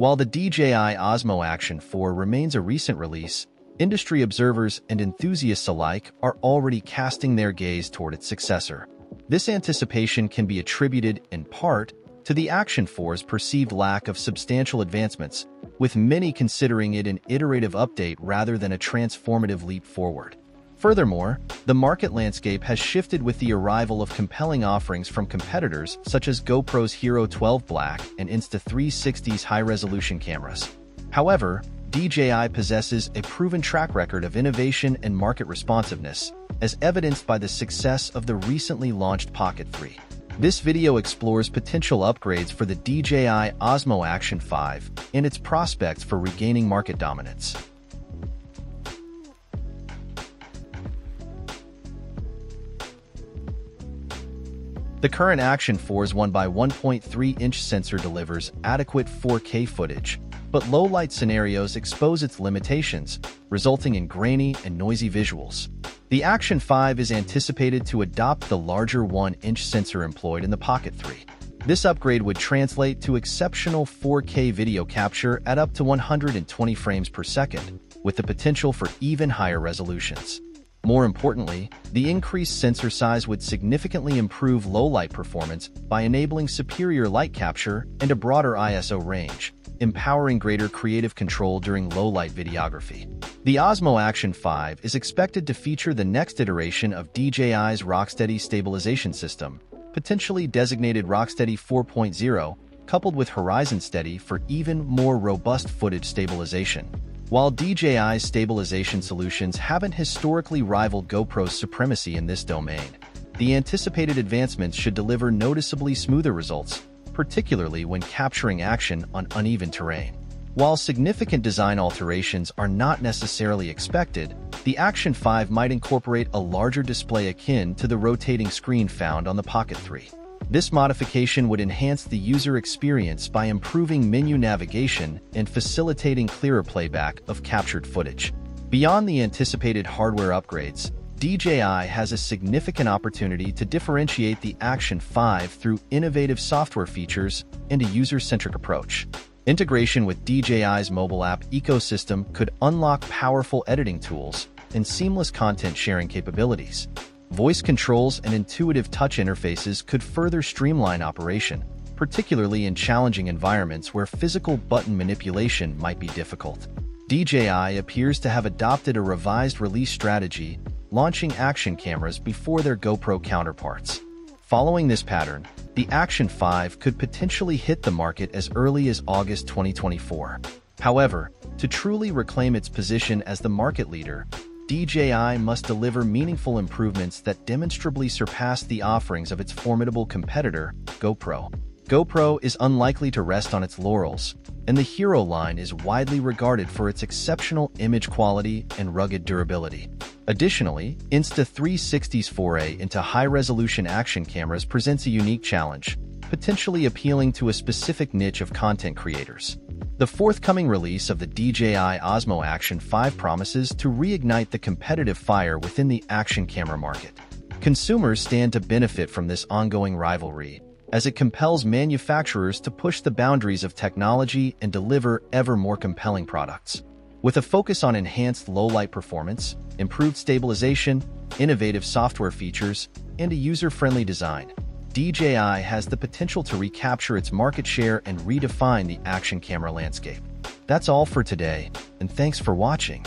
While the DJI Osmo Action 4 remains a recent release, industry observers and enthusiasts alike are already casting their gaze toward its successor. This anticipation can be attributed, in part, to the Action 4's perceived lack of substantial advancements, with many considering it an iterative update rather than a transformative leap forward. Furthermore, the market landscape has shifted with the arrival of compelling offerings from competitors such as GoPro's Hero 12 Black and Insta360's high-resolution cameras. However, DJI possesses a proven track record of innovation and market responsiveness, as evidenced by the success of the recently launched Pocket 3. This video explores potential upgrades for the DJI Osmo Action 5 and its prospects for regaining market dominance. The current Action 4's 1x1.3-inch sensor delivers adequate 4K footage, but low-light scenarios expose its limitations, resulting in grainy and noisy visuals. The Action 5 is anticipated to adopt the larger 1-inch sensor employed in the Pocket 3. This upgrade would translate to exceptional 4K video capture at up to 120 frames per second, with the potential for even higher resolutions. More importantly, the increased sensor size would significantly improve low-light performance by enabling superior light capture and a broader ISO range, empowering greater creative control during low-light videography. The Osmo Action 5 is expected to feature the next iteration of DJI's Rocksteady stabilization system, potentially designated Rocksteady 4.0, coupled with Horizon Steady for even more robust footage stabilization. While DJI's stabilization solutions haven't historically rivaled GoPro's supremacy in this domain, the anticipated advancements should deliver noticeably smoother results, particularly when capturing action on uneven terrain. While significant design alterations are not necessarily expected, the Action 5 might incorporate a larger display akin to the rotating screen found on the Pocket 3. This modification would enhance the user experience by improving menu navigation and facilitating clearer playback of captured footage. Beyond the anticipated hardware upgrades, DJI has a significant opportunity to differentiate the Action 5 through innovative software features and a user-centric approach. Integration with DJI's mobile app ecosystem could unlock powerful editing tools and seamless content sharing capabilities. Voice controls and intuitive touch interfaces could further streamline operation, particularly in challenging environments where physical button manipulation might be difficult. DJI appears to have adopted a revised release strategy, launching action cameras before their GoPro counterparts. Following this pattern, the Action 5 could potentially hit the market as early as August 2024. However, to truly reclaim its position as the market leader, DJI must deliver meaningful improvements that demonstrably surpass the offerings of its formidable competitor, GoPro. GoPro is unlikely to rest on its laurels, and the Hero line is widely regarded for its exceptional image quality and rugged durability. Additionally, Insta360's foray into high-resolution action cameras presents a unique challenge, potentially appealing to a specific niche of content creators. The forthcoming release of the DJI Osmo Action 5 promises to reignite the competitive fire within the action camera market. Consumers stand to benefit from this ongoing rivalry, as it compels manufacturers to push the boundaries of technology and deliver ever more compelling products. With a focus on enhanced low-light performance, improved stabilization, innovative software features, and a user-friendly design, DJI has the potential to recapture its market share and redefine the action camera landscape. That's all for today, and thanks for watching.